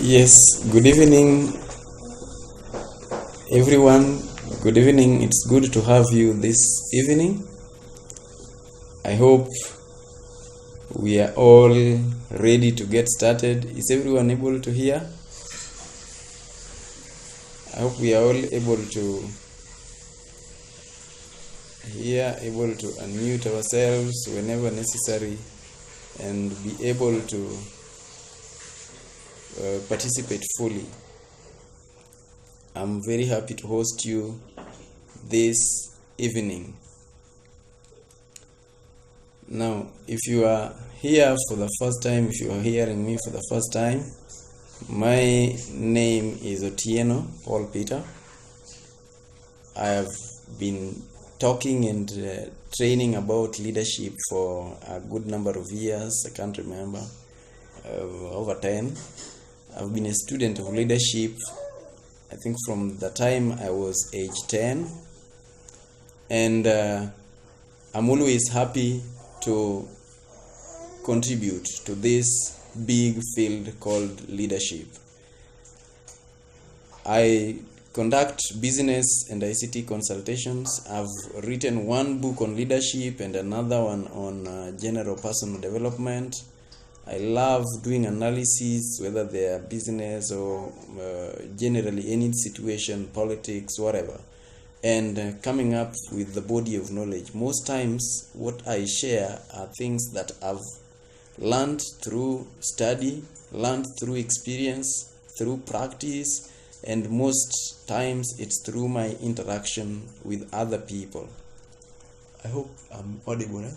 Yes, good evening, everyone. Good evening. It's good to have you this evening. I hope we are all ready to get started. Is everyone able to hear? I hope we are all able to hear, able to unmute ourselves whenever necessary, and be able to participate fully. I'm very happy to host you this evening. Now, if you are here for the first time, if you are hearing me for the first time, my name is Otieno Paul Peter. I have been talking and training about leadership for a good number of years. I can't remember, over 10. I've been a student of leadership, I think, from the time I was age 10. And I'm always happy to contribute to this big field called leadership. I conduct business and ICT consultations. I've written one book on leadership and another one on general personal development. I love doing analysis, whether they are business or generally any situation, politics, whatever, and coming up with the body of knowledge. Most times what I share are things that I've learned through study, learned through experience, through practice, and most times it's through my interaction with other people. I hope I'm audible.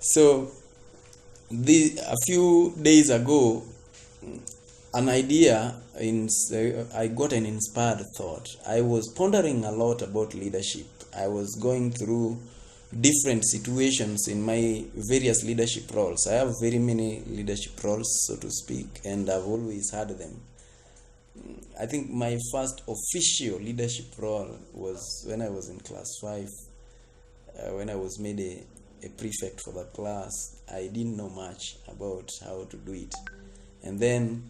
So a few days ago, I got an inspired thought. I was pondering a lot about leadership. I was going through different situations in my various leadership roles. I have very many leadership roles, so to speak, and I've always had them. I think my first official leadership role was when I was in class 5, when I was made a prefect for the class. I didn't know much about how to do it. And then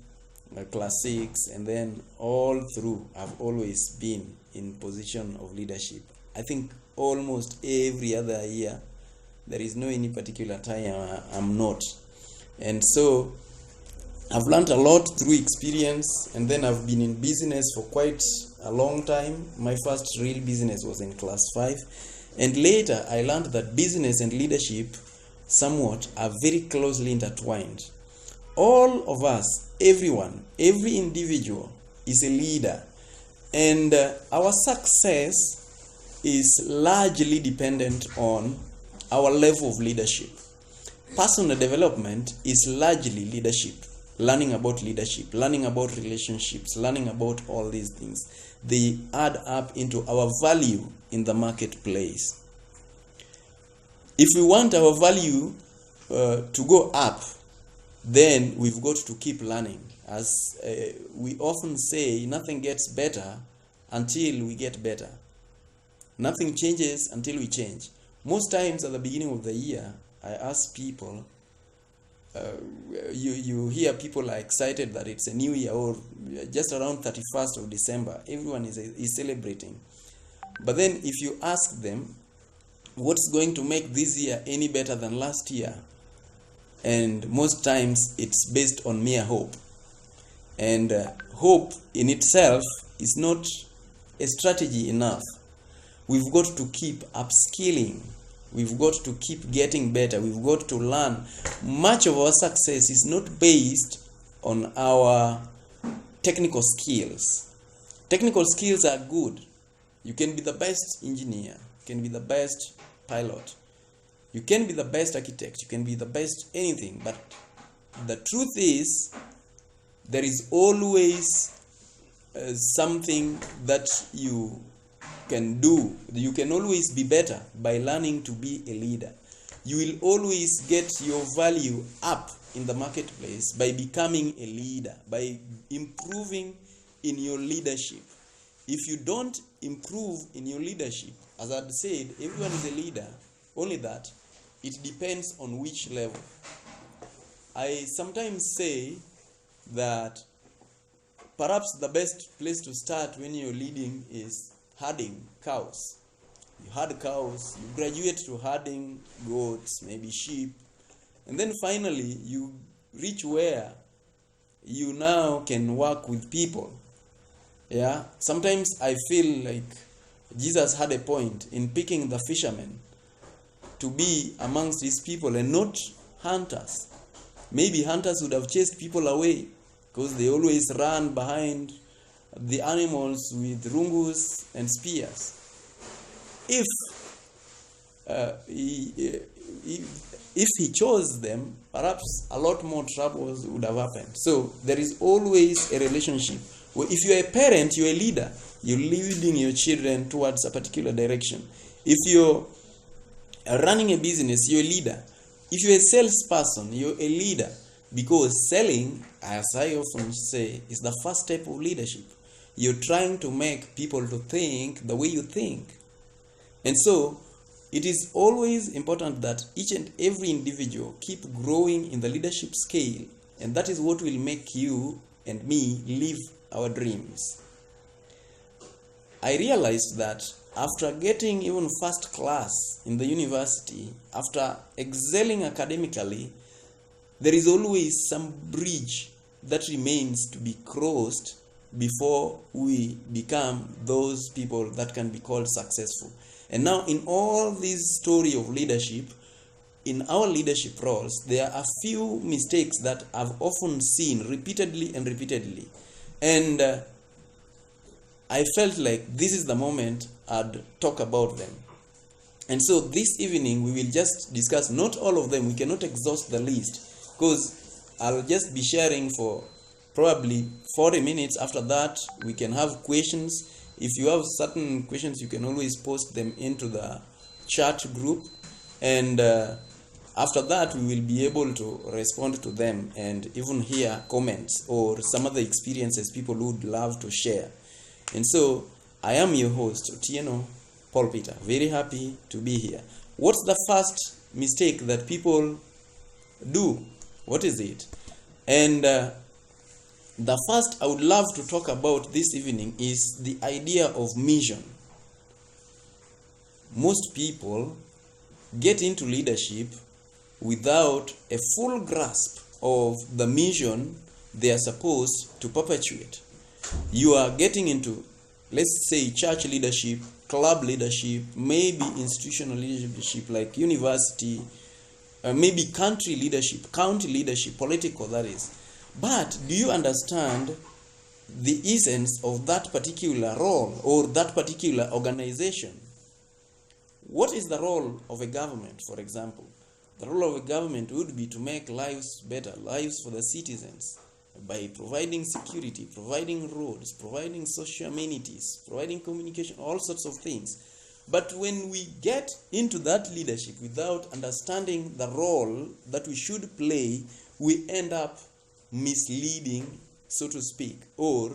class 6, and then all through, I've always been in position of leadership. I think almost every other year, there is no any particular time I'm not. And so I've learned a lot through experience, and then I've been in business for quite a long time. My first real business was in class 5, and later I learned that business and leadership somewhat are very closely intertwined. All of us, everyone, every individual is a leader, and our success is largely dependent on our level of leadership. Personal development is largely leadership, learning about leadership, learning about relationships, learning about all these things. They add up into our value in the marketplace. If we want our value to go up, then we've got to keep learning. As we often say, nothing gets better until we get better. Nothing changes until we change. Most times at the beginning of the year, I ask people, you hear people are excited that it's a new year, or just around 31st of December, everyone is celebrating. But then if you ask them, what's going to make this year any better than last year? And most times it's based on mere hope. And hope in itself is not a strategy enough. We've got to keep upskilling. We've got to keep getting better. We've got to learn. Much of our success is not based on our technical skills. Technical skills are good. You can be the best engineer. You can be the best pilot. You can be the best architect. You can be the best anything. But the truth is, there is always something that you can do. You can always be better by learning to be a leader. You will always get your value up in the marketplace by becoming a leader, by improving in your leadership. If you don't improve in your leadership, as I'd said, everyone is a leader, only that it depends on which level. I sometimes say that perhaps the best place to start when you're leading is herding cows. You herd cows, you graduate to herding goats, maybe sheep, and then finally you reach where you now can work with people. Yeah, sometimes I feel like Jesus had a point in picking the fishermen to be amongst his people and not hunters. Maybe hunters would have chased people away because they always run behind the animals with rungus and spears. If he chose them, perhaps a lot more troubles would have happened. So there is always a relationship. If you're a parent, you're a leader. You're leading your children towards a particular direction. If you're running a business, you're a leader. If you're a salesperson, you're a leader. Because selling, as I often say, is the first step of leadership. You're trying to make people to think the way you think. And so, it is always important that each and every individual keep growing in the leadership scale, and that is what will make you and me live our dreams. I realized that after getting even first class in the university, after excelling academically, there is always some bridge that remains to be crossed before we become those people that can be called successful. And now in all this story of leadership, in our leadership roles, there are a few mistakes that I've often seen repeatedly. And I felt like this is the moment I'd talk about them. And so this evening we will just discuss not all of them. We cannot exhaust the list because I'll just be sharing for probably 40 minutes. After that, we can have questions. If you have certain questions, you can always post them into the chat group. And after that, we will be able to respond to them and even hear comments or some other experiences people would love to share. And so, I am your host, Otieno Paul Peter. Very happy to be here. What's the first mistake that people do? What is it? And the first I would love to talk about this evening is the idea of mission. Most people get into leadership without a full grasp of the mission they are supposed to perpetuate. You are getting into, let's say, church leadership, club leadership, maybe institutional leadership like university, maybe country leadership, county leadership, political, that is. But do you understand the essence of that particular role or that particular organization? What is the role of a government, for example? The role of a government would be to make lives better, lives for the citizens, by providing security, providing roads, providing social amenities, providing communication, all sorts of things. But when we get into that leadership without understanding the role that we should play, we end up misleading, so to speak, or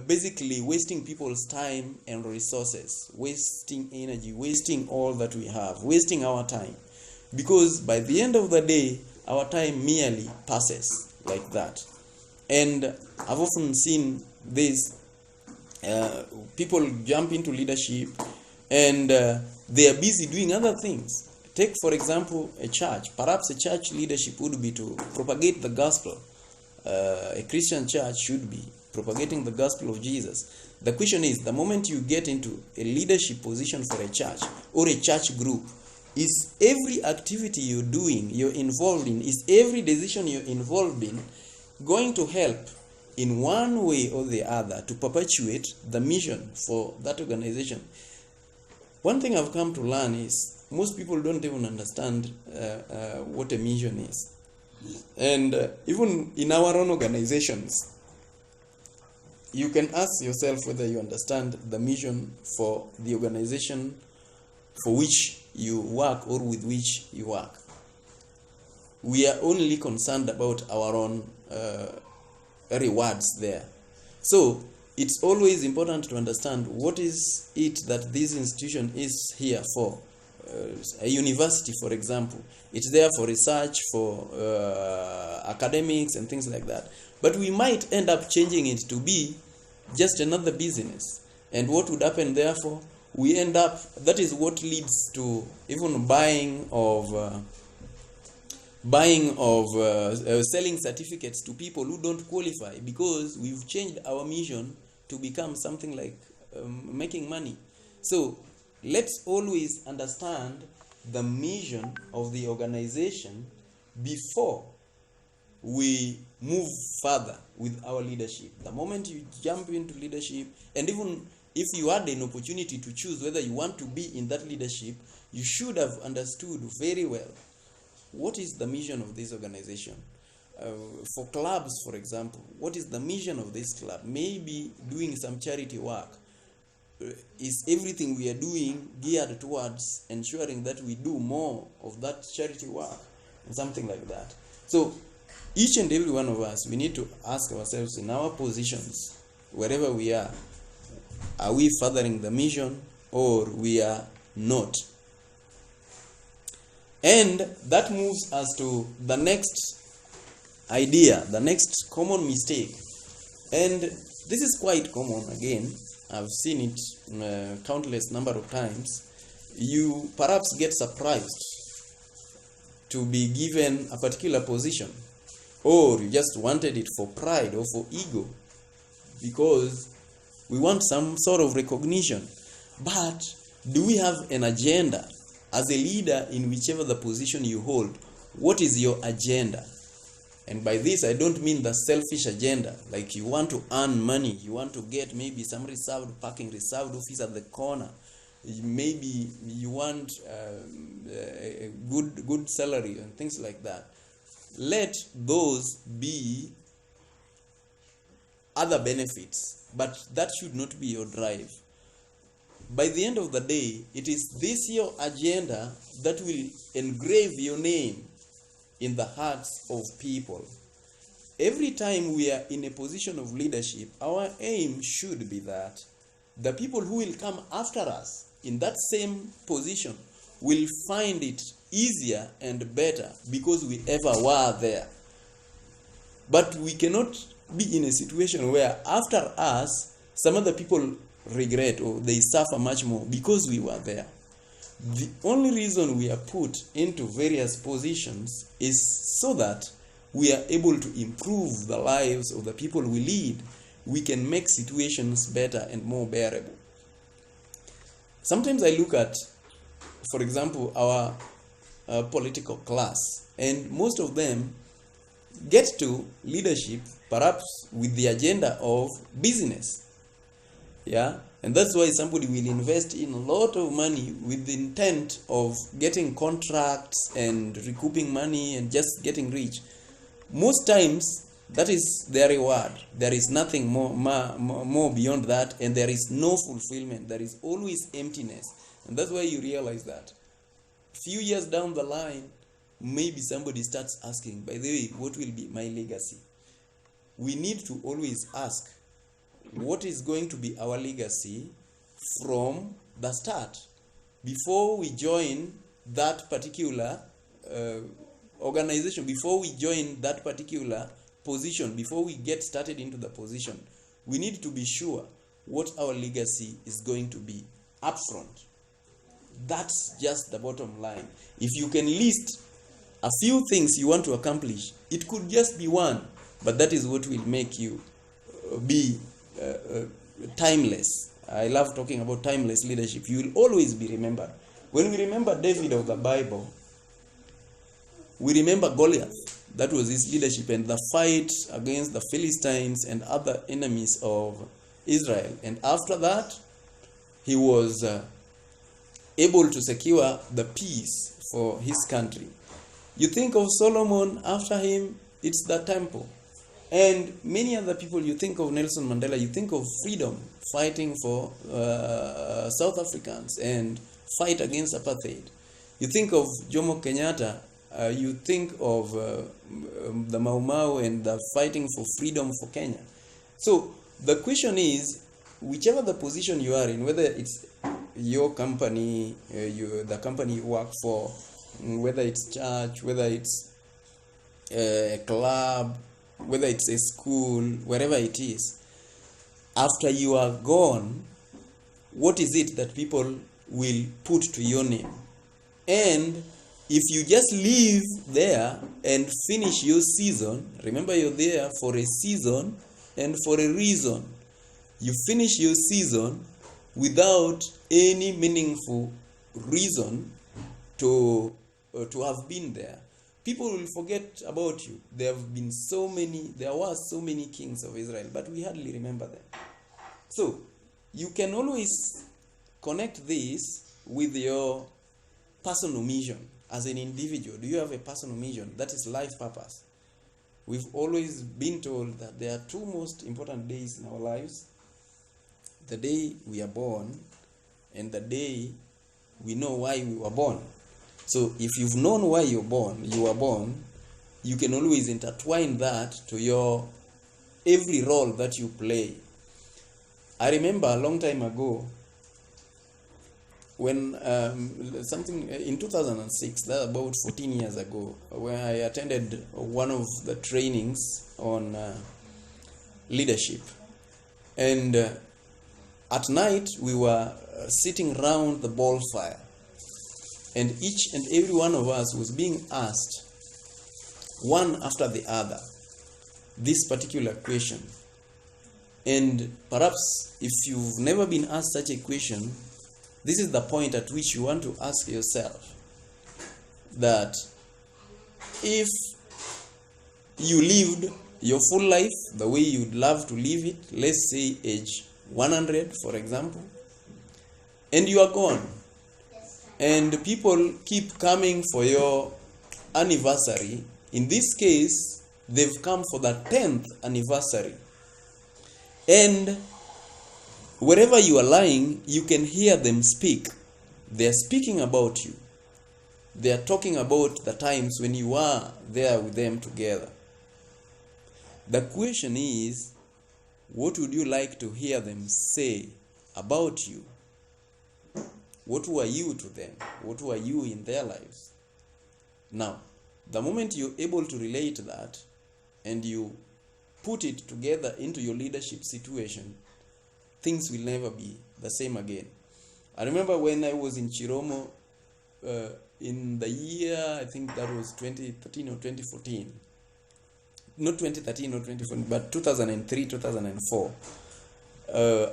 basically wasting people's time and resources, wasting energy, wasting all that we have, wasting our time. Because by the end of the day, our time merely passes like that. And I've often seen this, people jump into leadership and they are busy doing other things. Take, for example, a church. Perhaps a church leadership would be to propagate the gospel. A Christian church should be propagating the gospel of Jesus. The question is, the moment you get into a leadership position for a church or a church group, is every activity you're doing, you're involved in, is every decision you're involved in going to help in one way or the other to perpetuate the mission for that organization? One thing I've come to learn is most people don't even understand what a mission is. And even in our own organizations, you can ask yourself whether you understand the mission for the organization for which you work or with which you work. We are only concerned about our own rewards there. So it's always important to understand what is it that this institution is here for. a university, for example. It's there for research, for academics and things like that. But we might end up changing it to be just another business. And what would happen, therefore? We end up, that is what leads to even buying of selling certificates to people who don't qualify, because we've changed our mission to become something like making money. So let's always understand the mission of the organization before we move further with our leadership. The moment you jump into leadership, and even if you had an opportunity to choose whether you want to be in that leadership, you should have understood very well what is the mission of this organization. For clubs, for example, what is the mission of this club? Maybe doing some charity work. Is everything we are doing geared towards ensuring that we do more of that charity work and something like that? So each and every one of us, we need to ask ourselves in our positions, wherever we are we furthering the mission or we are not? And that moves us to the next idea, the next common mistake. And this is quite common again. I've seen it countless number of times. You perhaps get surprised to be given a particular position, or you just wanted it for pride or for ego, because we want some sort of recognition. But do we have an agenda as a leader in whichever the position you hold? What is your agenda? And by this, I don't mean the selfish agenda, like you want to earn money, you want to get maybe some reserved office at the corner. Maybe you want a good salary and things like that. Let those be other benefits, but that should not be your drive. By the end of the day, it is this your agenda that will engrave your name in the hearts of people. Every time we are in a position of leadership, our aim should be that the people who will come after us in that same position will find it easier and better because we ever were there. But we cannot be in a situation where after us, some other people regret or they suffer much more because we were there. The only reason we are put into various positions is so that we are able to improve the lives of the people we lead. We can make situations better and more bearable. Sometimes I look at, for example, our political class, and most of them get to leadership perhaps with the agenda of business. Yeah, and that's why somebody will invest in a lot of money with the intent of getting contracts and recouping money and just getting rich. Most times, that is their reward. There is nothing more beyond that, and there is no fulfillment. There is always emptiness. And that's why you realize that. A few years down the line, maybe somebody starts asking, by the way, what will be my legacy? We need to always ask, what is going to be our legacy from the start? Before we join that particular organization, before we join that particular position, before we get started into the position, we need to be sure what our legacy is going to be upfront. That's just the bottom line. If you can list a few things you want to accomplish, it could just be one, but that is what will make you be timeless. I love talking about timeless leadership. You will always be remembered. When we remember David of the Bible, we remember Goliath. That was his leadership and the fight against the Philistines and other enemies of Israel. And after that, he was able to secure the peace for his country. You think of Solomon, after him, it's the temple. And many other people, you think of Nelson Mandela, you think of freedom, fighting for South Africans and fight against apartheid. You think of Jomo Kenyatta, you think of the Mau Mau and the fighting for freedom for Kenya. So the question is, whichever the position you are in, whether it's your company, the company you work for, whether it's church, whether it's a club, whether it's a school, wherever it is, after you are gone, what is it that people will put to your name? And if you just live there and finish your season, remember you're there for a season and for a reason. You finish your season without any meaningful reason to have been there, people will forget about you. There were so many kings of Israel, but we hardly remember them. So you can always connect this with your personal mission as an individual. Do you have a personal mission? That is life purpose. We've always been told that there are two most important days in our lives: the day we are born and the day we know why we were born. So if you've known why you were born, you can always intertwine that to your every role that you play. I remember a long time ago when something in 2006, that's about 14 years ago, when I attended one of the trainings on leadership. And at night we were sitting around the ball fire, and each and every one of us was being asked, one after the other, this particular question. And perhaps if you've never been asked such a question, this is the point at which you want to ask yourself that if you lived your full life the way you'd love to live it, let's say age 100, for example, and you are gone, and people keep coming for your anniversary. In this case, they've come for the 10th anniversary. And wherever you are lying, you can hear them speak. They are speaking about you. They are talking about the times when you are there with them together. The question is, what would you like to hear them say about you? What were you to them? What were you in their lives? Now, the moment you're able to relate that and you put it together into your leadership situation, things will never be the same again. I remember when I was in Chiromo in the year, I think that was 2013 or 2014. Not 2013 or 2014, but 2003, 2004.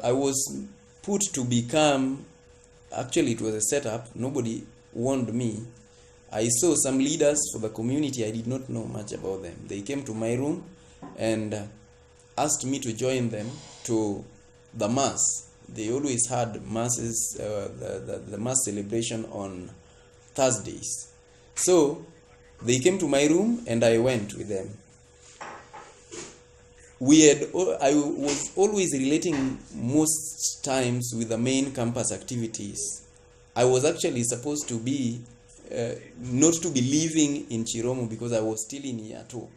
I was put to become, actually it was a setup, nobody warned me. I saw some leaders for the community, I did not know much about them. They came to my room and asked me to join them to the mass. They always had masses, the mass celebration on Thursdays. So they came to my room and I went with them. I was always relating most times with the main campus activities. I was actually supposed to be not to be living in Chiromo because I was still in year 2.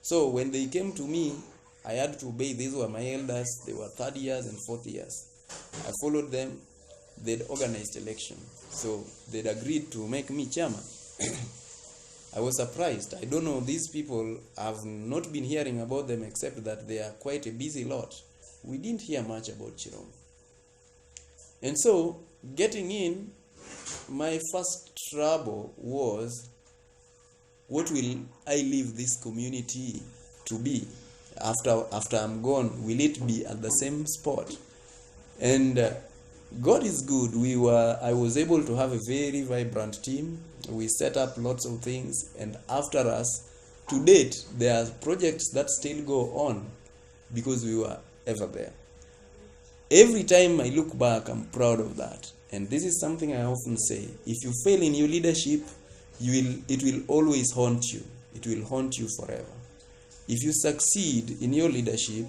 So when they came to me, I had to obey. These were my elders. They were 3rd years and 4th years. I followed them. They'd organized election. So they'd agreed to make me chairman. I was surprised. I don't know, these people, I've not been hearing about them except that they are quite a busy lot. We didn't hear much about Chiromo. And so, getting in, my first trouble was, what will I leave this community to be after I'm gone? Will it be at the same spot? And God is good. I was able to have a very vibrant team. We set up lots of things, and after us, to date, there are projects that still go on because we were ever there. Every time I look back, I'm proud of that. And this is something I often say. If you fail in your leadership, it will always haunt you. It will haunt you forever. If you succeed in your leadership,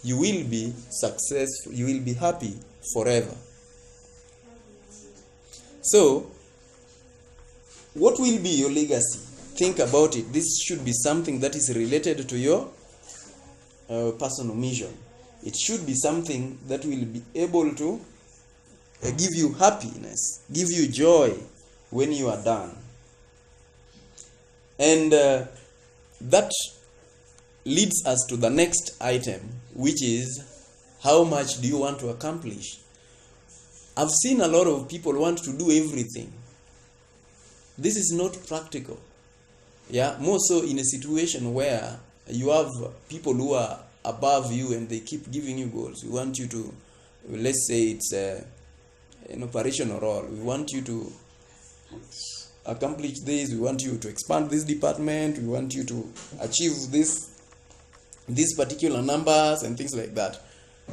you will be successful. You will be happy forever. So, what will be your legacy? Think about it. This should be something that is related to your personal mission. It should be something that will be able to give you happiness, give you joy when you are done. And that leads us to the next item, which is how much do you want to accomplish? I've seen a lot of people want to do everything. This is not practical. Yeah, more so in a situation where you have people who are above you and they keep giving you goals. We want you to, let's say it's an operational role. We want you to accomplish this. We want you to expand this department. We want you to achieve these particular numbers and things like that.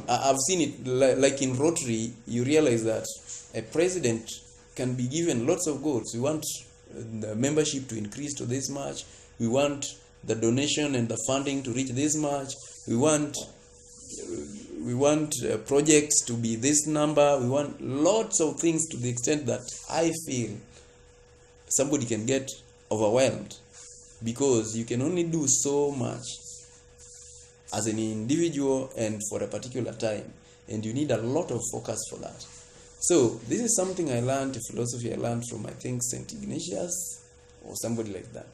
I've seen it like in Rotary. You realize that a president can be given lots of goals. We want the membership to increase to this much. We want the donation and the funding to reach this much. We want projects to be this number. We want lots of things, to the extent that I feel somebody can get overwhelmed, because you can only do so much as an individual and for a particular time, and you need a lot of focus for that. So this is something I learned, a philosophy I learned from, I think, St. Ignatius or somebody like that.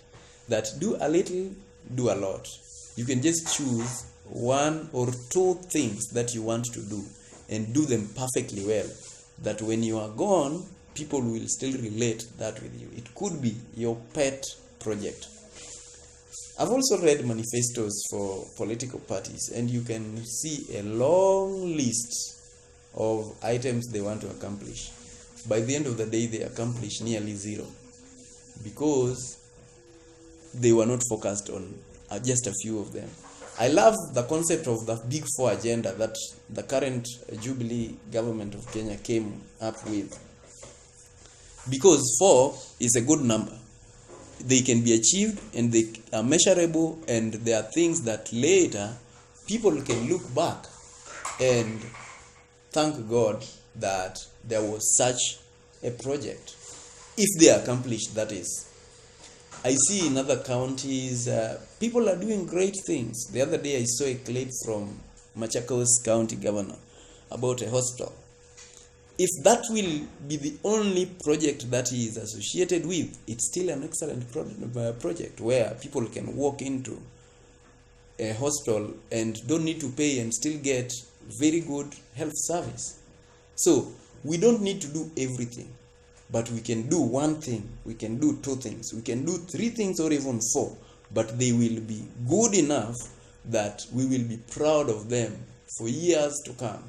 That do a little, do a lot. You can just choose one or two things that you want to do and do them perfectly well. That when you are gone, people will still relate that with you. It could be your pet project. I've also read manifestos for political parties, and you can see a long list of items they want to accomplish. By the end of the day, they accomplish nearly zero, because they were not focused on just a few of them. I love the concept of the Big Four agenda that the current Jubilee government of Kenya came up with, because 4 is a good number. They can be achieved and they are measurable, and there are things that later people can look back and thank God that there was such a project, if they accomplished, that is. I see in other counties, people are doing great things. The other day I saw a clip from Machakos County Governor about a hospital. If that will be the only project that he is associated with, it's still an excellent project where people can walk into a hospital and don't need to pay and still get very good health service. So we don't need to do everything, but we can do one thing, we can do two things, we can do three things, or even 4, but they will be good enough that we will be proud of them for years to come.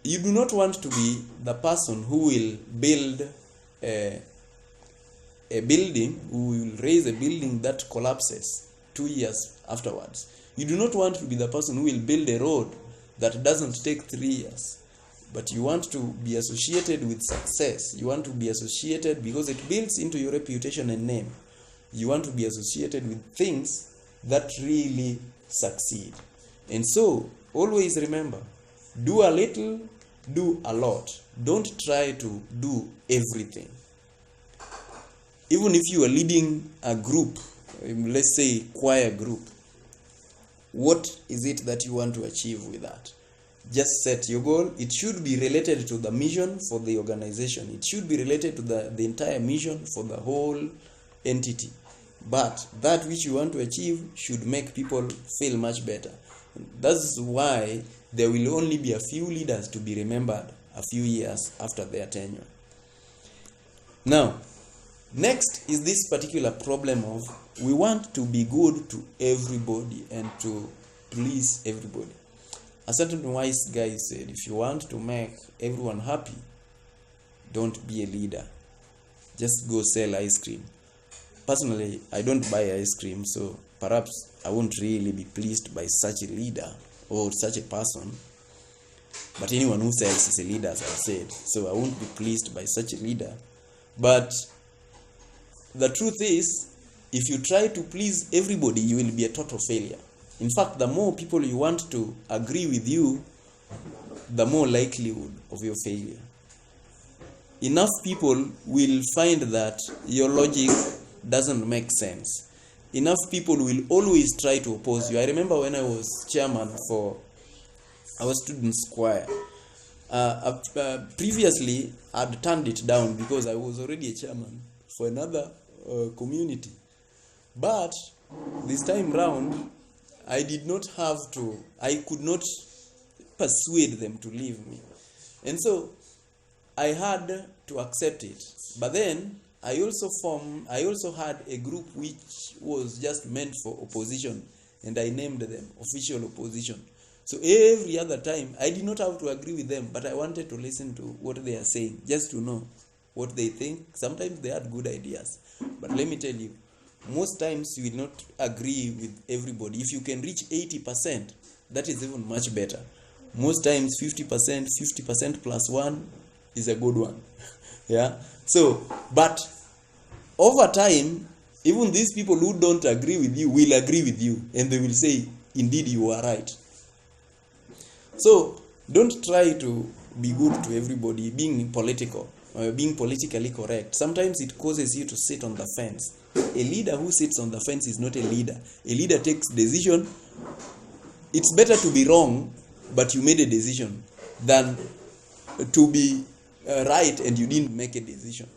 You do not want to be the person who will build a building, who will raise a building that collapses 2 years afterwards. You do not want to be the person who will build a road that doesn't take 3 years. But you want to be associated with success. You want to be associated because it builds into your reputation and name. You want to be associated with things that really succeed. And so, always remember, do a little, do a lot. Don't try to do everything. Even if you are leading a group, let's say choir group, what is it that you want to achieve with that? Just set your goal. It should be related to the mission for the organization. It should be related to the entire mission for the whole entity. But that which you want to achieve should make people feel much better. That's why there will only be a few leaders to be remembered a few years after their tenure. Now, next is this particular problem of we want to be good to everybody and to please everybody. A certain wise guy said, if you want to make everyone happy, don't be a leader. Just go sell ice cream. Personally, I don't buy ice cream, so perhaps I won't really be pleased by such a leader or such a person. But anyone who sells is a leader, as I said. So I won't be pleased by such a leader. But the truth is, if you try to please everybody, you will be a total failure. In fact, the more people you want to agree with you, the more likelihood of your failure. Enough people will find that your logic doesn't make sense. Enough people will always try to oppose you. I remember when I was chairman for our students' choir, Previously, I'd turned it down because I was already a chairman for another community. But this time round, I could not persuade them to leave me. And so I had to accept it. But then I also had a group which was just meant for opposition, and I named them official opposition. So every other time, I did not have to agree with them, but I wanted to listen to what they are saying, just to know what they think. Sometimes they had good ideas. But let me tell you, most times you will not agree with everybody. If you can reach 80%, that is even much better. Most times 50% plus 1 is a good one. Yeah. So, but over time, even these people who don't agree with you will agree with you, and they will say, indeed, you are right. So, don't try to be good to everybody, being politically correct. Sometimes it causes you to sit on the fence. A leader who sits on the fence is not a leader. A leader takes decision. It's better to be wrong, but you made a decision, than to be right and you didn't make a decision.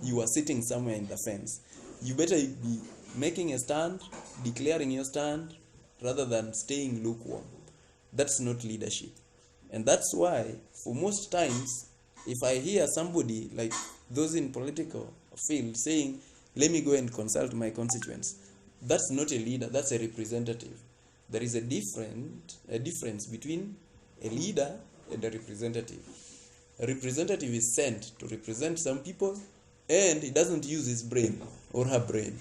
You are sitting somewhere in the fence. You better be making a stand, declaring your stand, rather than staying lukewarm. That's not leadership. And that's why, for most times, if I hear somebody like those in political field saying, let me go and consult my constituents, that's not a leader, that's a representative. There is a difference between a leader and a representative. A representative is sent to represent some people, and he doesn't use his brain or her brain.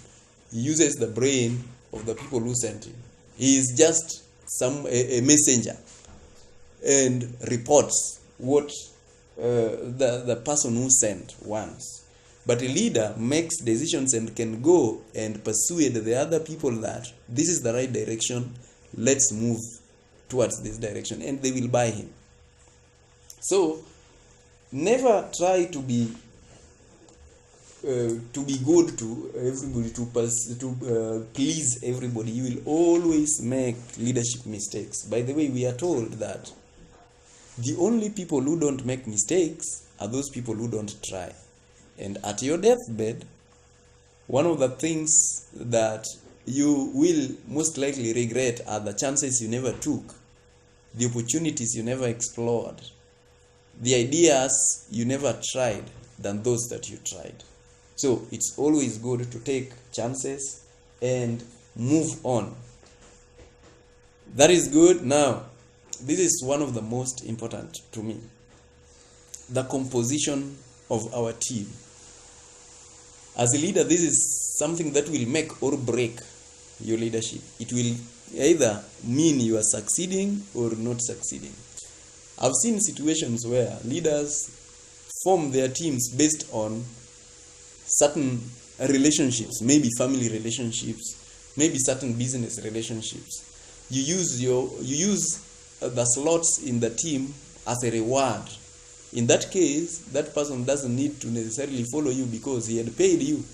He uses the brain of the people who sent him. He is just a messenger, and reports what the person who sent wants. But a leader makes decisions and can go and persuade the other people that this is the right direction, let's move towards this direction, and they will buy him. So never try to be good to everybody, to please everybody. You will always make leadership mistakes. By the way, we are told that the only people who don't make mistakes are those people who don't try. And at your deathbed, one of the things that you will most likely regret are the chances you never took, the opportunities you never explored, the ideas you never tried than those that you tried. So it's always good to take chances and move on. That is good. Now, this is one of the most important to me. The composition of our team. As a leader, this is something that will make or break your leadership. It will either mean you are succeeding or not succeeding. I've seen situations where leaders form their teams based on certain relationships, maybe family relationships, maybe certain business relationships. You use the slots in the team as a reward. In that case, that person doesn't need to necessarily follow you because he had paid you.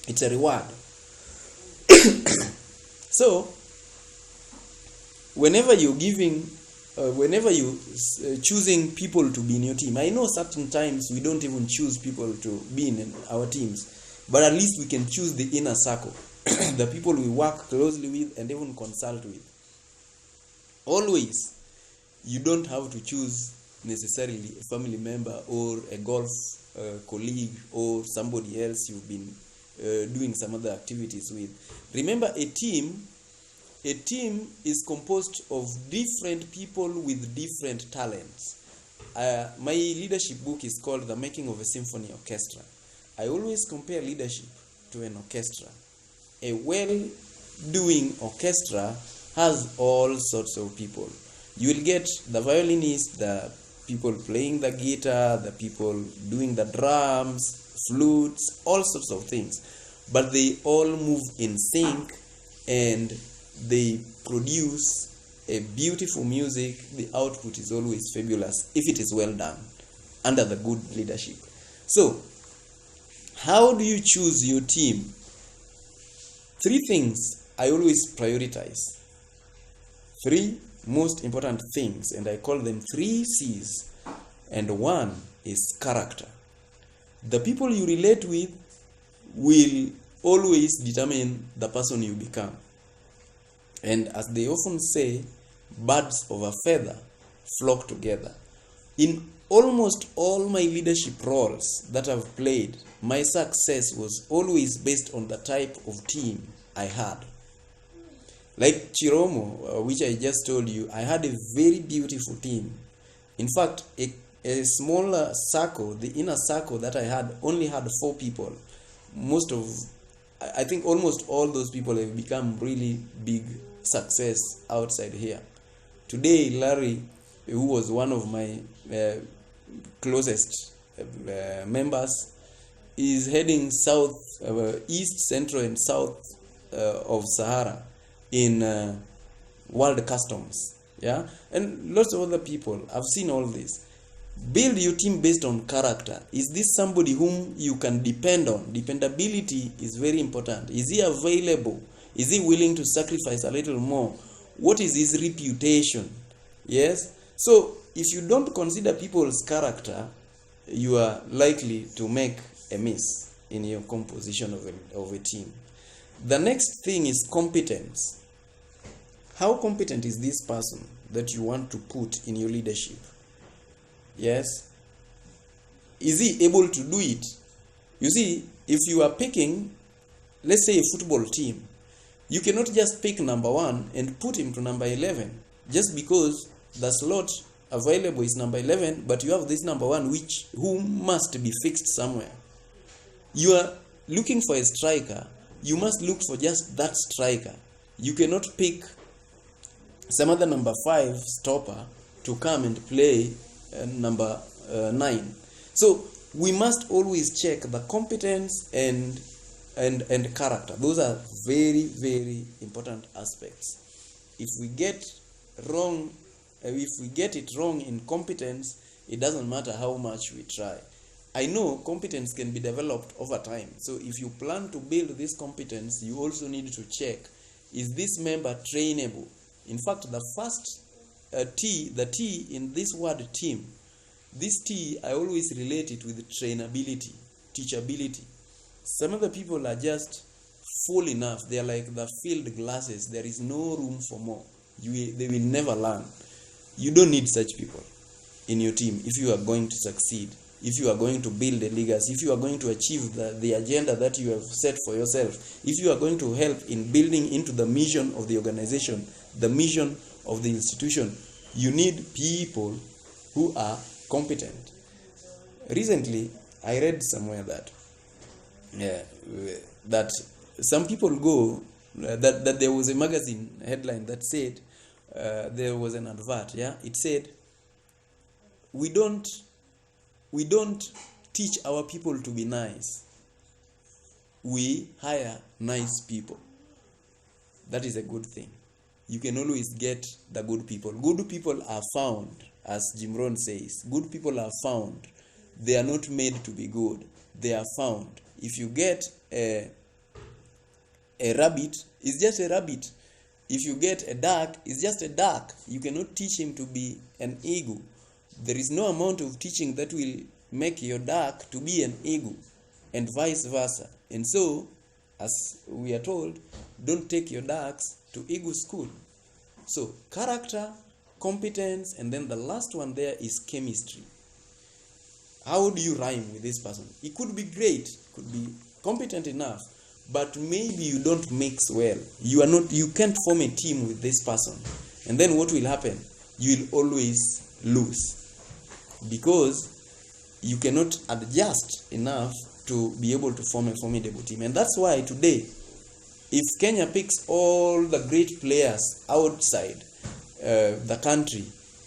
It's a reward. So, whenever you're choosing people to be in your team, I know certain times we don't even choose people to be in our teams, but at least we can choose the inner circle, the people we work closely with and even consult with. Always, you don't have to choose necessarily a family member or a golf colleague or somebody else you've been doing some other activities with. Remember, a team is composed of different people with different talents. My leadership book is called The Making of a Symphony Orchestra. I always compare leadership to an orchestra. A well-doing orchestra has all sorts of people. You will get the violinist, the people playing the guitar, the people doing the drums, flutes, all sorts of things. But they all move in sync and they produce a beautiful music. The output is always fabulous if it is well done under the good leadership. So, how do you choose your team? 3 things I always prioritize. 3 most important things, and I call them 3 C's, and one is character. The people you relate with will always determine the person you become. And as they often say, birds of a feather flock together. In almost all my leadership roles that I've played, my success was always based on the type of team I had. Like Chiromo, which I just told you, I had a very beautiful team. In fact, a smaller circle, the inner circle that I had, only had 4 people. I think almost all those people have become really big success outside here. Today, Larry, who was one of my closest members, is heading south, east, central, and south of Sahara in World Customs. Yeah, and lots of other people. I've seen all this. Build your team based on character. Is this somebody whom you can depend on? Dependability is very important. Is he available? Is he willing to sacrifice a little more? What is his reputation? Yes. So if you don't consider people's character, you are likely to make a miss in your composition of a team. The next thing is competence. How competent is this person that you want to put in your leadership? Yes. Is he able to do it? You see, if you are picking, let's say, a football team, you cannot just pick number 1 and put him to number 11 just because the slot available is number 11, but you have this number 1 who must be fixed somewhere. You are looking for a striker, you must look for just that striker. You cannot pick some other number 5 stopper to come and play number 9. So we must always check the competence and character. Those are very, very important aspects. If we get it wrong in competence, it doesn't matter how much we try. I know competence can be developed over time. So if you plan to build this competence, you also need to check, is this member trainable? In fact, the first the T in this word team, this T, I always relate it with trainability, teachability. Some of the people are just full enough. They are like the filled glasses. There is no room for more. They will never learn. You don't need such people in your team if you are going to succeed, if you are going to build a legacy, if you are going to achieve the agenda that you have set for yourself, if you are going to help in building into the mission of the organization, the mission of the institution, you need people who are competent. Recently, I read somewhere that some people go, that there was a magazine headline that said, there was an advert, it said, we don't teach our people to be nice. We hire nice people. That is a good thing. You can always get the good people. Good people are found, as Jim Rohn says. Good people are found. They are not made to be good. They are found. If you get a rabbit, it's just a rabbit. If you get a duck, it's just a duck. You cannot teach him to be an eagle. There is no amount of teaching that will make your duck to be an eagle, and vice versa. And so, as we are told, don't take your ducks to eagle school. So, character, competence, and then the last one there is chemistry. How do you rhyme with this person? It could be great, could be competent enough, but maybe you don't mix well. You can't form a team with this person. And then what will happen? You will always lose, because you cannot adjust enough to be able to form a formidable team. And that's why today, if Kenya picks all the great players outside the country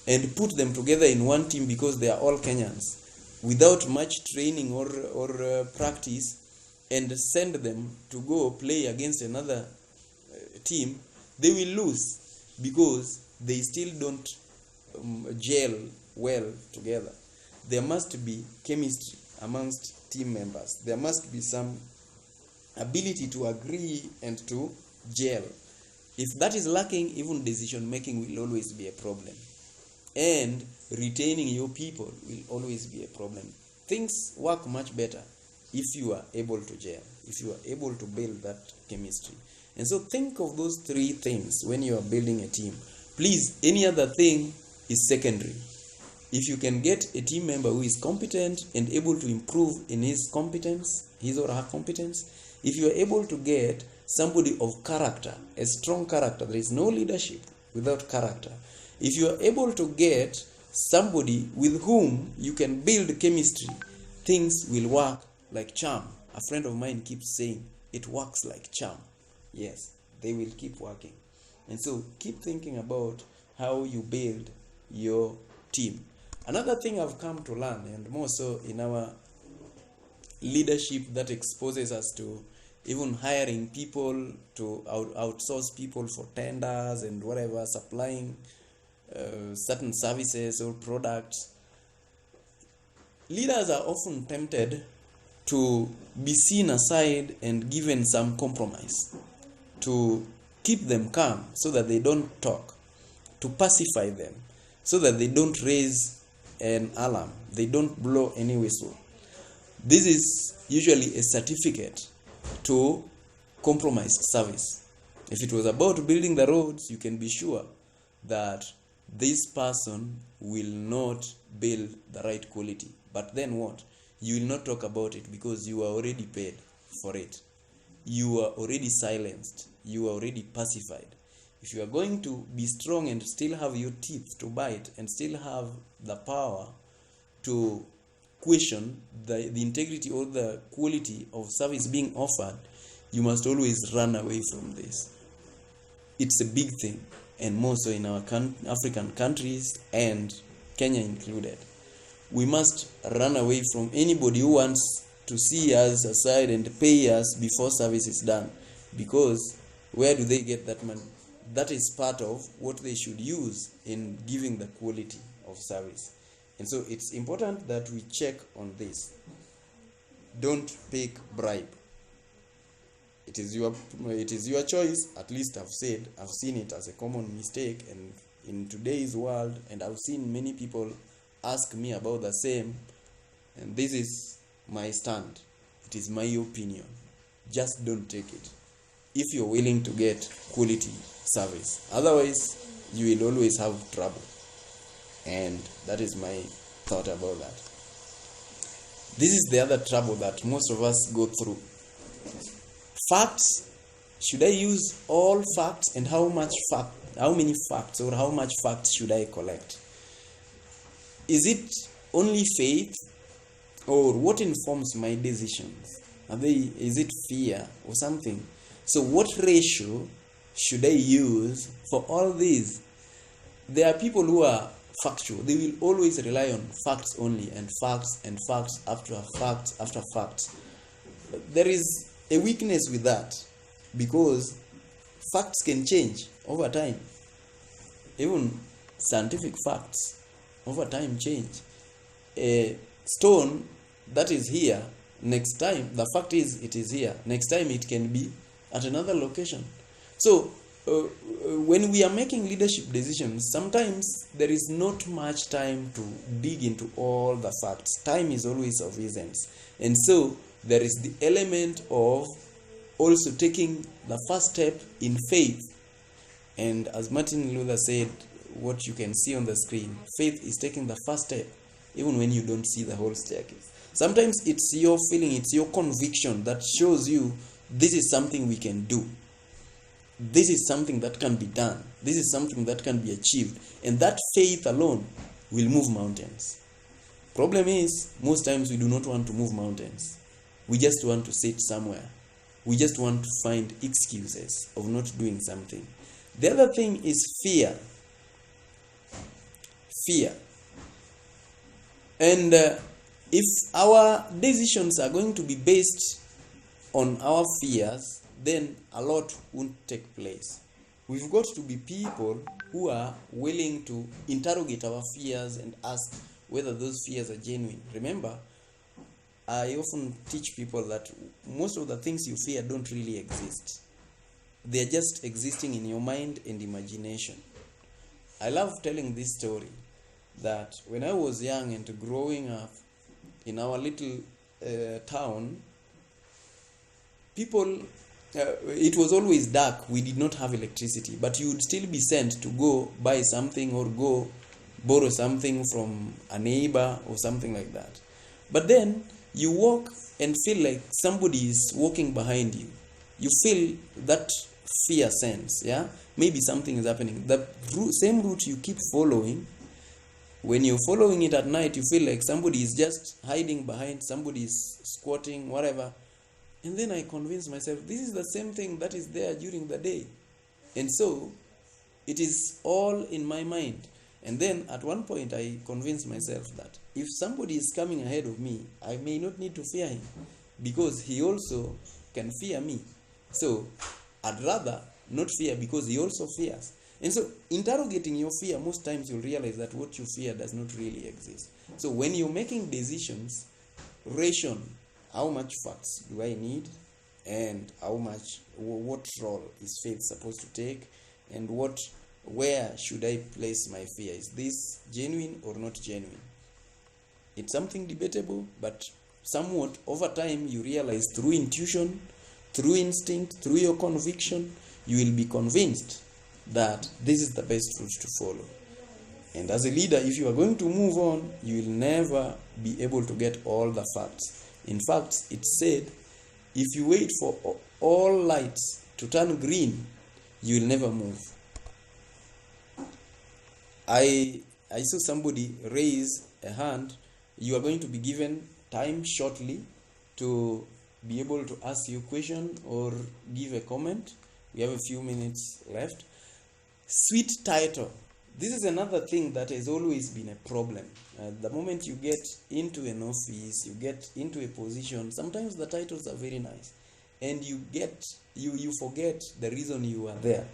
and put them together in one team because they are all Kenyans, without much training or practice, and send them to go play against another team, they will lose because they still don't gel well together. There must be chemistry amongst team members. There must be some ability to agree and to gel. If that is lacking, even decision making will always be a problem. And retaining your people will always be a problem. Things work much better if you are able to gel, if you are able to build that chemistry. And so think of those three things when you are building a team. Please, any other thing is secondary. If you can get a team member who is competent and able to improve in his competence, his or her competence, if you are able to get somebody of character, a strong character, there is no leadership without character. If you are able to get somebody with whom you can build chemistry, things will work like charm. A friend of mine keeps saying, it works like charm. Yes, they will keep working. And so keep thinking about how you build your team. Another thing I've come to learn, and more so in our leadership that exposes us to even hiring people, to outsource people for tenders and whatever, supplying certain services or products. Leaders are often tempted to be seen aside and given some compromise, to keep them calm so that they don't talk, to pacify them so that they don't raise an alarm, they don't blow any whistle. This is usually a certificate to compromised service. If it was about building the roads, you can be sure that this person will not build the right quality. But then what? You will not talk about it because you are already paid for it. You are already silenced. You are already pacified. If you are going to be strong and still have your teeth to bite and still have the power to question the integrity or the quality of service being offered, you must always run away from this. It's a big thing, and more so in our African countries and Kenya included. We must run away from anybody who wants to see us aside and pay us before service is done, because where do they get that money? That is part of what they should use in giving the quality of service. And so it's important that we check on this. Don't take bribe. It is your choice. At least I've seen it as a common mistake, and in today's world, and I've seen many people ask me about the same, and this is my stand. It is my opinion. Just don't take it if you're willing to get quality service. Otherwise, you will always have trouble. And that is my thought about that. This is the other trouble that most of us go through. Facts. Should I use all facts, and how many facts or how much facts should I collect? Is it only faith, or what informs my decisions? Is it fear or something? So what ratio should I use for all these? There are people who are factual. They will always rely on facts only, and facts after facts after facts. There is a weakness with that, because facts can change over time. Even scientific facts over time change. A stone that is here, next time, the fact is it is here. Next time it can be at another location. So when we are making leadership decisions, sometimes there is not much time to dig into all the facts. Time is always of essence. And so there is the element of also taking the first step in faith. And as Martin Luther said, what you can see on the screen, faith is taking the first step, even when you don't see the whole staircase. Sometimes it's your feeling, it's your conviction that shows you this is something we can do. This is something that can be done. This is something that can be achieved. And that faith alone will move mountains. Problem is, most times we do not want to move mountains. We just want to sit somewhere. We just want to find excuses of not doing something. The other thing is fear. Fear. And if our decisions are going to be based on our fears, then a lot won't take place. We've got to be people who are willing to interrogate our fears and ask whether those fears are genuine. Remember, I often teach people that most of the things you fear don't really exist. They are just existing in your mind and imagination. I love telling this story that when I was young and growing up in our little town, people, it was always dark. We did not have electricity, but you would still be sent to go buy something or go borrow something from a neighbor or something like that. But then you walk and feel like somebody is walking behind you. You feel that fear sense, yeah? Maybe something is happening. The same route you keep following, when you're following it at night, you feel like somebody is just hiding behind, somebody is squatting, whatever. And then I convince myself, this is the same thing that is there during the day. And so, it is all in my mind. And then at one point I convinced myself that if somebody is coming ahead of me, I may not need to fear him, because he also can fear me. So, I'd rather not fear because he also fears. And so, interrogating your fear, most times you'll realize that what you fear does not really exist. So, when you're making decisions, ration how much facts do I need, and what role is faith supposed to take, and where should I place my fear? Is this genuine or not genuine? It's something debatable, but somewhat over time you realize through intuition, through instinct, through your conviction, you will be convinced that this is the best route to follow. And as a leader, if you are going to move on, you will never be able to get all the facts. In fact, it's said, if you wait for all lights to turn green, you will never move. I saw somebody raise a hand. You are going to be given time shortly to be able to ask you a question or give a comment. We have a few minutes left. Sweet title. This is another thing that has always been a problem. The moment you get into an office, you get into a position, sometimes the titles are very nice, and you forget the reason you are there.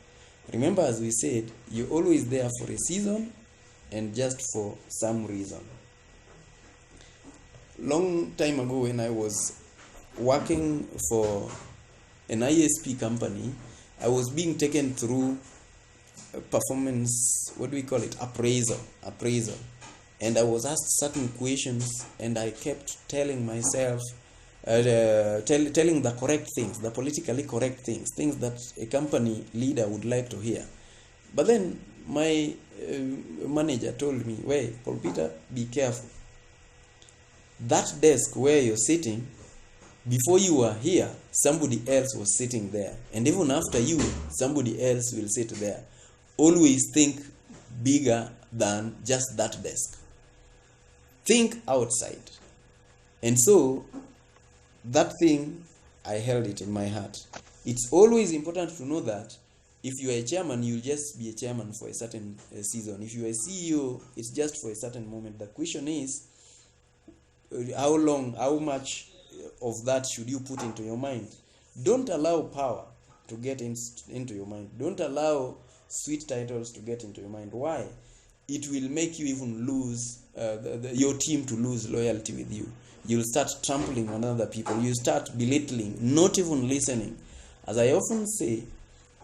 Remember, as we said, you're always there for a season and just for some reason. Long time ago, when I was working for an ISP company, I was being taken through performance, appraisal. And I was asked certain questions, and I kept telling myself, telling the correct things, the politically correct things that a company leader would like to hear. But then my manager told me, "Wait, Paul Peter, be careful. That desk where you're sitting, before you were here, somebody else was sitting there. And even after you, somebody else will sit there. Always think bigger than just that desk. Think outside." And so, that thing, I held it in my heart. It's always important to know that if you are a chairman, you'll just be a chairman for a certain season. If you are a CEO, it's just for a certain moment. The question is, how much of that should you put into your mind? Don't allow power to get into your mind. Don't allow sweet titles to get into your mind. Why? It will make you even lose, your team to lose loyalty with you. You'll start trampling on other people. You start belittling, not even listening. As I often say,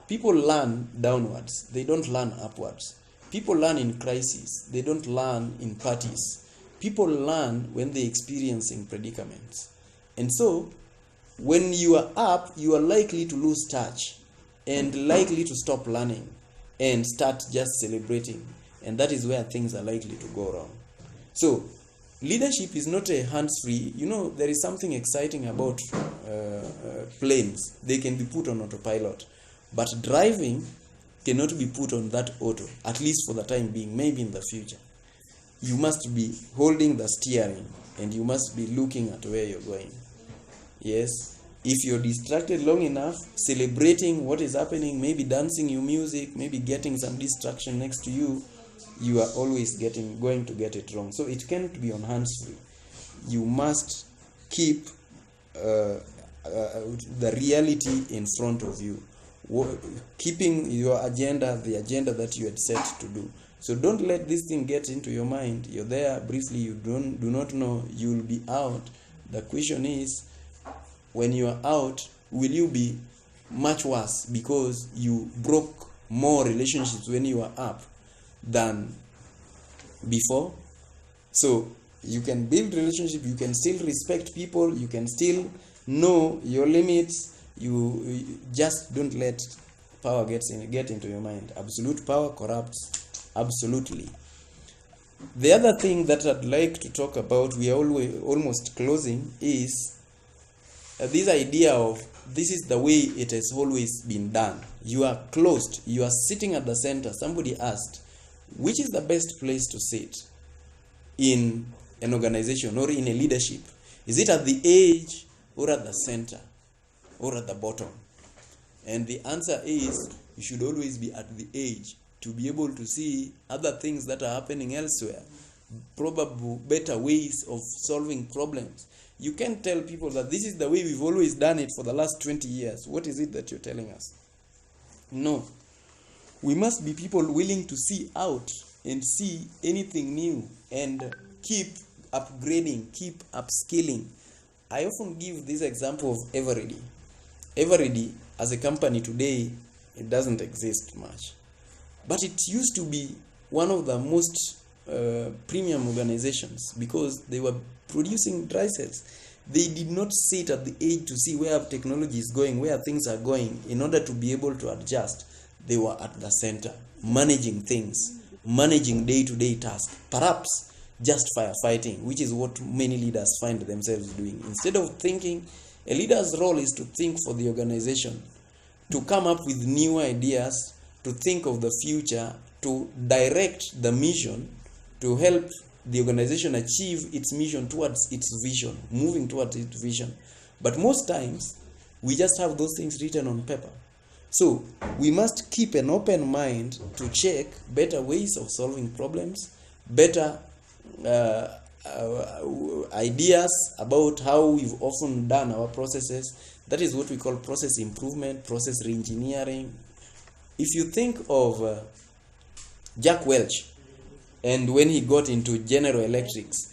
people learn downwards. They don't learn upwards. People learn in crisis. They don't learn in parties. People learn when they're experiencing predicaments. And so, when you are up, you are likely to lose touch and likely to stop learning and start just celebrating. And that is where things are likely to go wrong. So, leadership is not a hands-free. There is something exciting about planes. They can be put on autopilot. But driving cannot be put on that auto, at least for the time being, maybe in the future. You must be holding the steering, and you must be looking at where you're going. Yes, if you're distracted long enough, celebrating what is happening, maybe dancing your music, maybe getting some distraction next to you, you are always going to get it wrong. So it can't be on hands-free. You must keep the reality in front of you, keeping your agenda, the agenda that you had set to do. So don't let this thing get into your mind. You're there briefly, you do not know, you'll be out. The question is, when you are out, will you be much worse because you broke more relationships when you were up than before. So you can build relationship, you can still respect people, you can still know your limits. You just don't let power get into your mind. Absolute power corrupts absolutely. The other thing that I'd like to talk about, we are almost closing, is this idea of this is the way it has always been done. You are closed, you are sitting at the center. Somebody asked, which is the best place to sit in an organization or in a leadership? Is it at the edge or at the center or at the bottom? And the answer is you should always be at the edge to be able to see other things that are happening elsewhere, probably better ways of solving problems. You can't tell people that this is the way we've always done it for the last 20 years. What is it that you're telling us? No. We must be people willing to see out and see anything new and keep upgrading, keep upskilling. I often give this example of Eveready. Eveready as a company today, it doesn't exist much. But it used to be one of the most premium organizations because they were producing dry cells. They did not sit at the edge to see where technology is going, where things are going, in order to be able to adjust. They were at the center, managing things, managing day-to-day tasks, perhaps just firefighting, which is what many leaders find themselves doing. Instead of thinking, a leader's role is to think for the organization, to come up with new ideas, to think of the future, to direct the mission, to help the organization achieve its mission towards its vision, moving towards its vision. But most times, we just have those things written on paper. So, we must keep an open mind to check better ways of solving problems, better ideas about how we've often done our processes. That is what we call process improvement, process reengineering. If you think of Jack Welch, and when he got into General Electrics,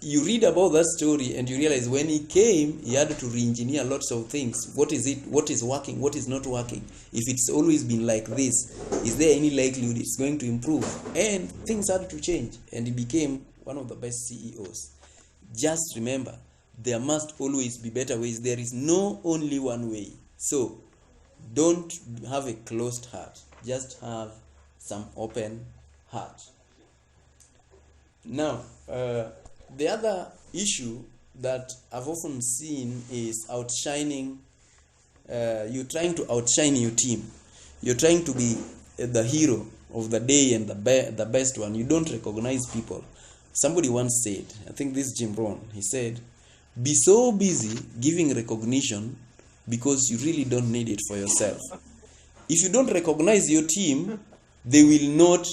you read about that story and you realize when he came, he had to re-engineer lots of things. What is it? What is working? What is not working? If it's always been like this, is there any likelihood it's going to improve? And things had to change, and he became one of the best CEOs. Just remember, there must always be better ways. There is no only one way. So, don't have a closed heart. Just have some open heart. Now, the other issue that I've often seen is outshining. You're trying to outshine your team. You're trying to be the hero of the day and the best one. You don't recognize people. Somebody once said, I think this is Jim Rohn, he said, be so busy giving recognition because you really don't need it for yourself. If you don't recognize your team, they will not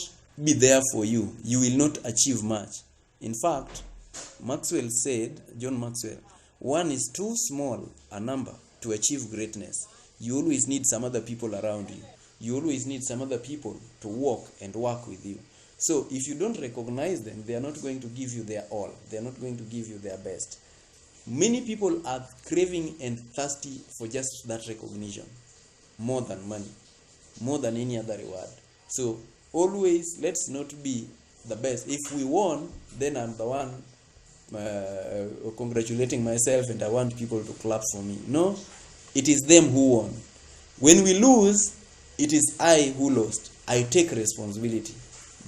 be there for you. You will not achieve much. In fact, Maxwell said, John Maxwell, one is too small a number to achieve greatness. You always need some other people around you. You always need some other people to walk and work with you. So if you don't recognize them, they are not going to give you their all. They are not going to give you their best. Many people are craving and thirsty for just that recognition, more than money, more than any other reward. So always, let's not be the best. If we won, then I'm the one congratulating myself and I want people to clap for me. No, it is them who won. When we lose, it is I who lost. I take responsibility.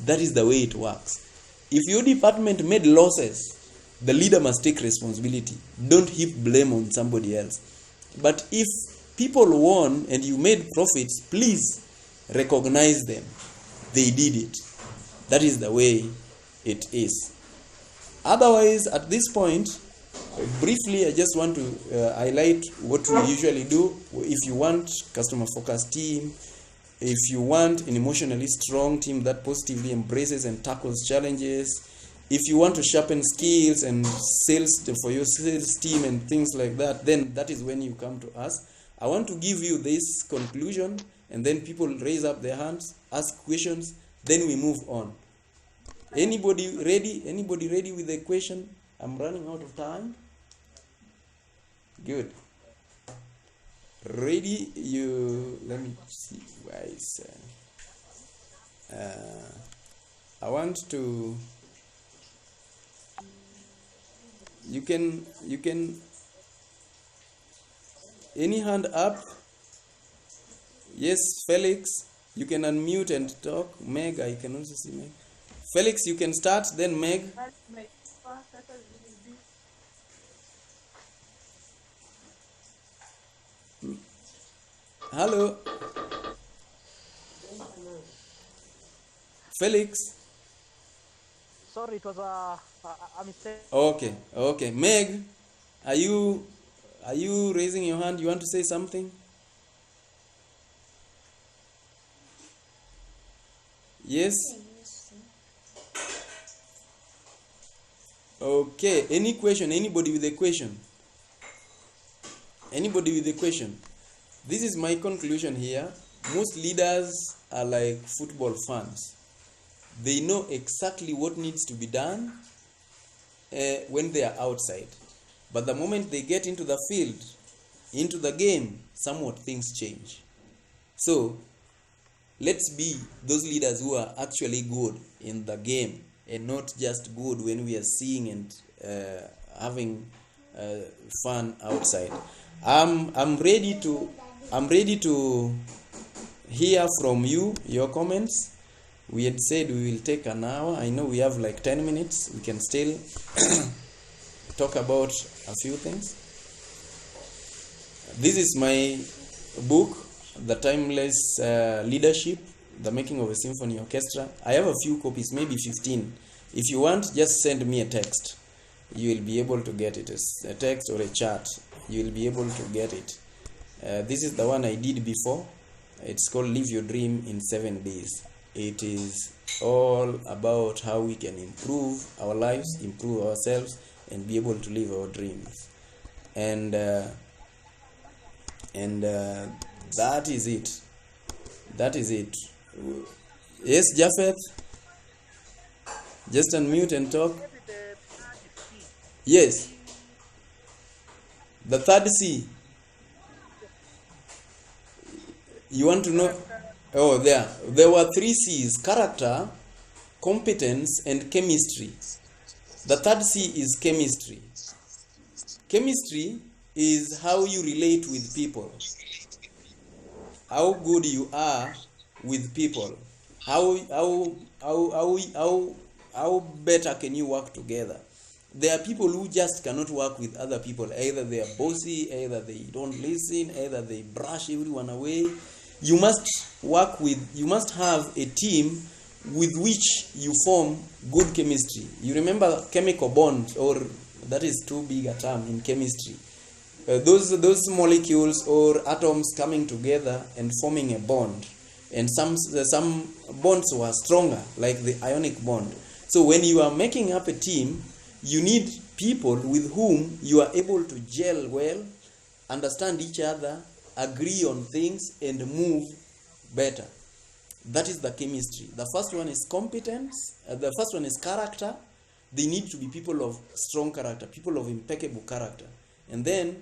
That is the way it works. If your department made losses, the leader must take responsibility. Don't heap blame on somebody else. But if people won and you made profits, please recognize them. They did it. That is the way it is. Otherwise, at this point, briefly, I just want to highlight what we usually do. If you want customer-focused team, if you want an emotionally strong team that positively embraces and tackles challenges, if you want to sharpen skills and sales for your sales team and things like that, then that is when you come to us. I want to give you this conclusion, and then people raise up their hands, ask questions, then we move on. Anybody ready? Anybody ready with the question? I'm running out of time. Good. Ready? You let me see. Where is? I want to. You can. You can. Any hand up? Yes, Felix. You can unmute and talk. Meg, I can also see Meg. Felix, you can start. Then Meg. Hello, Felix. Sorry, it was a mistake. Okay, okay. Meg, are you raising your hand? You want to say something? Yes. Okay. Any question? Anybody with a question? Anybody with a question? This is my conclusion here. Most leaders are like football fans. They know exactly what needs to be done when they are outside. But the moment they get into the field, into the game, somewhat things change. So, let's be those leaders who are actually good in the game and not just good when we are seeing and having fun outside. I'm ready to hear from you your comments. We had said we will take an hour. I know we have like 10 minutes. We can still talk about a few things. This is my book, The Timeless Leadership, The Making of a Symphony Orchestra. I have a few copies, maybe 15. If you want, just send me a text. You will be able to get it. A text or a chat. You will be able to get it. This is the one I did before. It's called Live Your Dream in 7 Days. It is all about how we can improve our lives, improve ourselves, and be able to live our dreams. And that is it. That is it. Yes, Japheth? Just unmute and talk. Maybe the third C. Yes. The third C. You want to know? Character. Oh, there were 3 C's: character, competence, and chemistry. The third C is chemistry. Chemistry is how you relate with people, how good you are with people, how better can you work together. There are people who just cannot work with other people. Either they are bossy, either they don't listen, either they brush everyone away. You must have a team with which you form good chemistry. You remember chemical bond, or that is too big a term in chemistry. Those molecules or atoms coming together and forming a bond, and some bonds were stronger, like the ionic bond. So when you are making up a team, you need people with whom you are able to gel well, understand each other, agree on things, and move better. That is the chemistry. The first one is competence. The first one is character. They need to be people of strong character, people of impeccable character. And then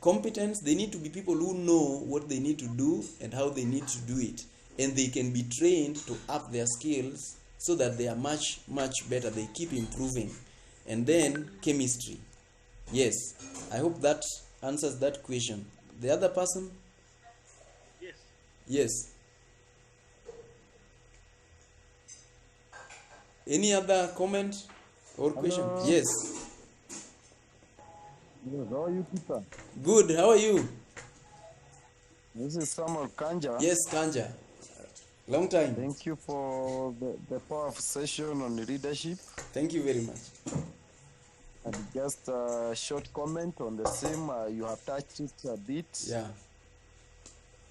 competence, they need to be people who know what they need to do and how they need to do it. And they can be trained to up their skills so that they are much, much better. They keep improving. And then chemistry. Yes, I hope that answers that question. The other person? Yes. Yes. Any other comment or question? Hello. Yes. Yes, how are you, Peter? Good. How are you? This is Samuel Kanja. Yes, Kanja. Long time. Thank you for the powerful session on leadership. Thank you very much. And just a short comment on the same. You have touched it a bit. Yeah.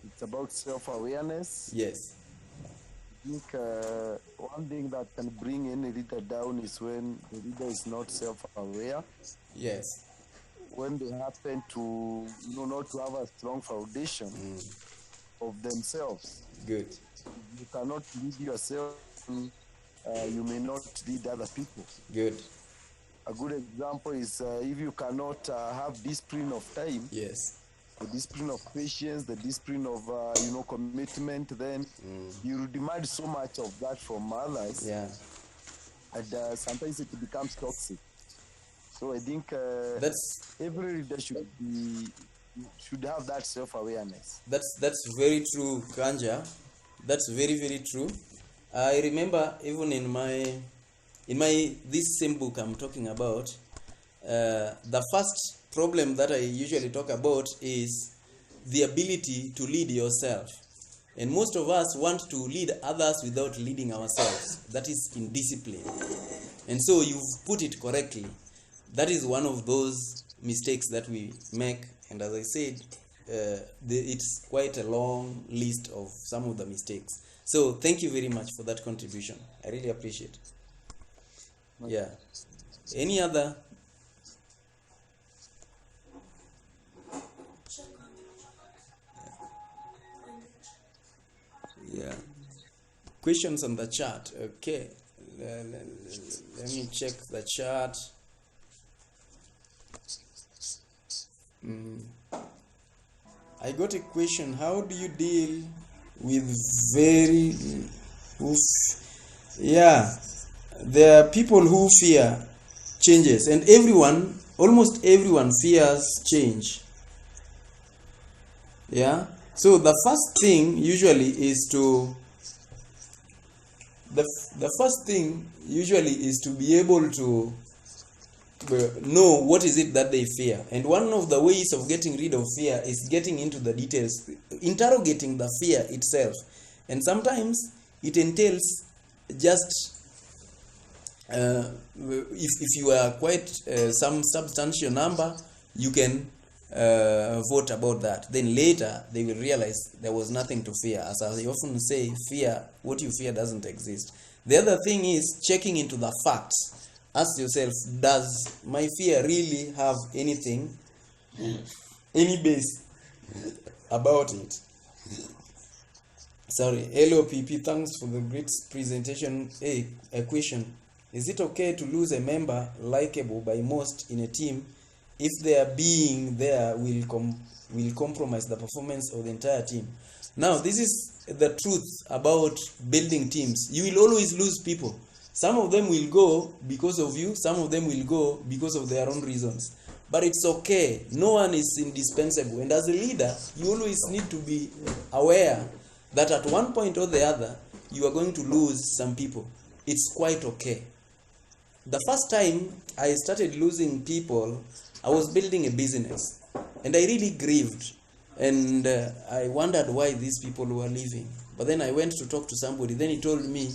It's about self-awareness. Yes. I think one thing that can bring any leader down is when the leader is not self-aware. Yes. When they happen to, not to have a strong foundation of themselves. Good. You cannot lead yourself. You may not lead other people. Good. A good example is if you cannot have discipline of time, Yes. the discipline of patience, the discipline of commitment, then you demand so much of that from others, Yeah. and sometimes it becomes toxic. So I think That's every leader should have that self-awareness. That's very true, Kanja. That's very, very true. I remember even in my this same book I'm talking about, the first problem that I usually talk about is the ability to lead yourself. And most of us want to lead others without leading ourselves. That is indiscipline. And so you've put it correctly. That is one of those mistakes that we make. And as I said, it's quite a long list of some of the mistakes. So thank you very much for that contribution. I really appreciate it. Yeah. Any other? Yeah. Questions on the chat. Okay. Let me check the chat. I got a question. How do you deal with yeah, there are people who fear changes, and almost everyone fears change. Yeah. So the first thing usually is to be able to know what is it that they fear. And one of the ways of getting rid of fear is getting into the details, interrogating the fear itself. And sometimes it entails just if you are quite some substantial number, you can vote about that. Then later they will realize there was nothing to fear. As I often say, what you fear doesn't exist. The other thing is checking into the facts. Ask yourself, does my fear really have any base about it? Sorry. Hello, PP. Thanks for the great presentation. Hey, a question. Is it okay to lose a member likable by most in a team if their being there will compromise the performance of the entire team? Now, this is the truth about building teams. You will always lose people. Some of them will go because of you. Some of them will go because of their own reasons. But it's okay. No one is indispensable. And as a leader, you always need to be aware that at one point or the other, you are going to lose some people. It's quite okay. The first time I started losing people, I was building a business. And I really grieved. And I wondered why these people were leaving. But then I went to talk to somebody. Then he told me,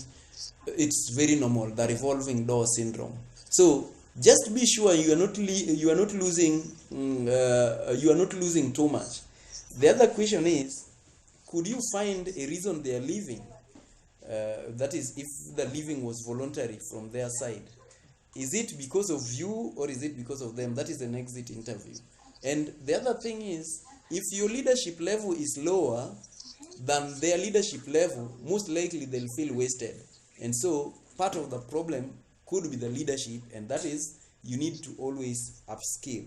it's very normal, the revolving door syndrome. So just be sure you are not losing too much. The other question is, could you find a reason they are leaving? That is, if the leaving was voluntary from their side. Is it because of you or is it because of them? That is an exit interview. And the other thing is, if your leadership level is lower than their leadership level, most likely they'll feel wasted. And so part of the problem could be the leadership, and that is you need to always upskill.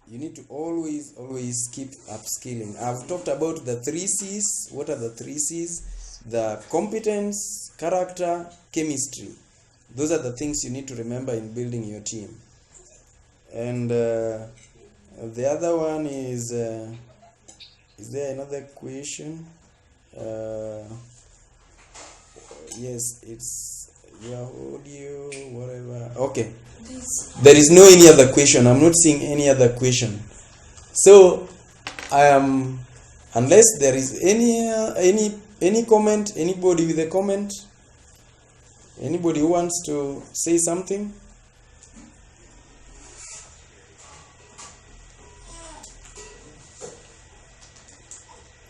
You need to always keep upskilling. I've talked about the 3 C's. What are the 3 C's? The competence, character, chemistry. Those are the things you need to remember in building your team. And the other one is there another question? Yes, it's your audio, whatever. Okay. There is no any other question. I'm not seeing any other question. So I am, unless there is any comment, anybody with a comment, anybody who wants to say something.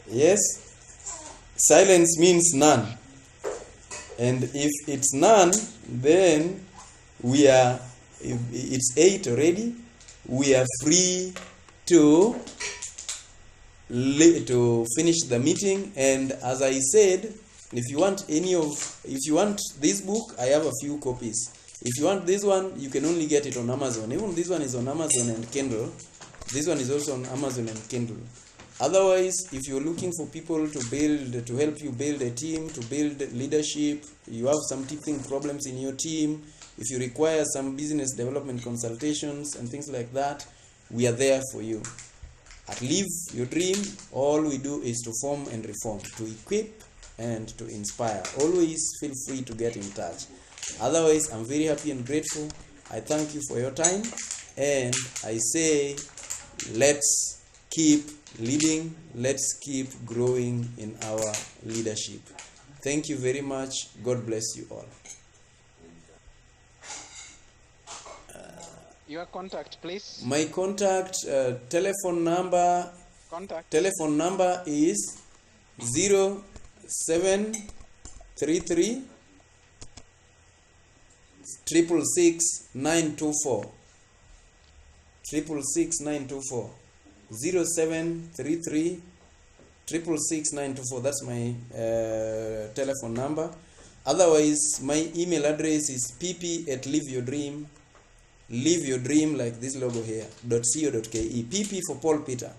Yes. Silence means none. And if it's none, then it's 8 already. We are free to finish the meeting. And as I said, if you want this book, I have a few copies. If you want this one, you can only get it on Amazon. Even this one is on Amazon and Kindle. This one is also on Amazon and Kindle. Otherwise, if you're looking for people to help you build a team, to build leadership, you have some teething problems in your team, if you require some business development consultations and things like that, we are there for you. At Live Your Dream, all we do is to form and reform, to equip and to inspire. Always feel free to get in touch. Otherwise, I'm very happy and grateful. I thank you for your time, and I say, let's keep leading, let's keep growing in our leadership. Thank you very much. God bless you all. Your contact, please. My contact telephone number is 0733 666 924. 666 924. 0733 666 924. That's my telephone number. Otherwise, my email address is pp@liveyourdream. Live your dream, like this logo here, .co.ke. PP for Paul Peter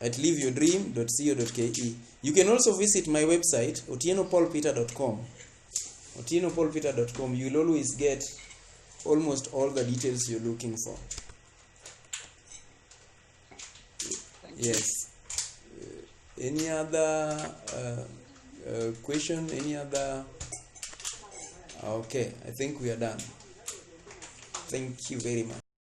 at liveyourdream.co.ke. You can also visit my website, otienopaulpeter.com. otienopaulpeter.com. You'll always get almost all the details you're looking for. Yes. Any other question? Any other? Okay, I think we are done. Thank you very much.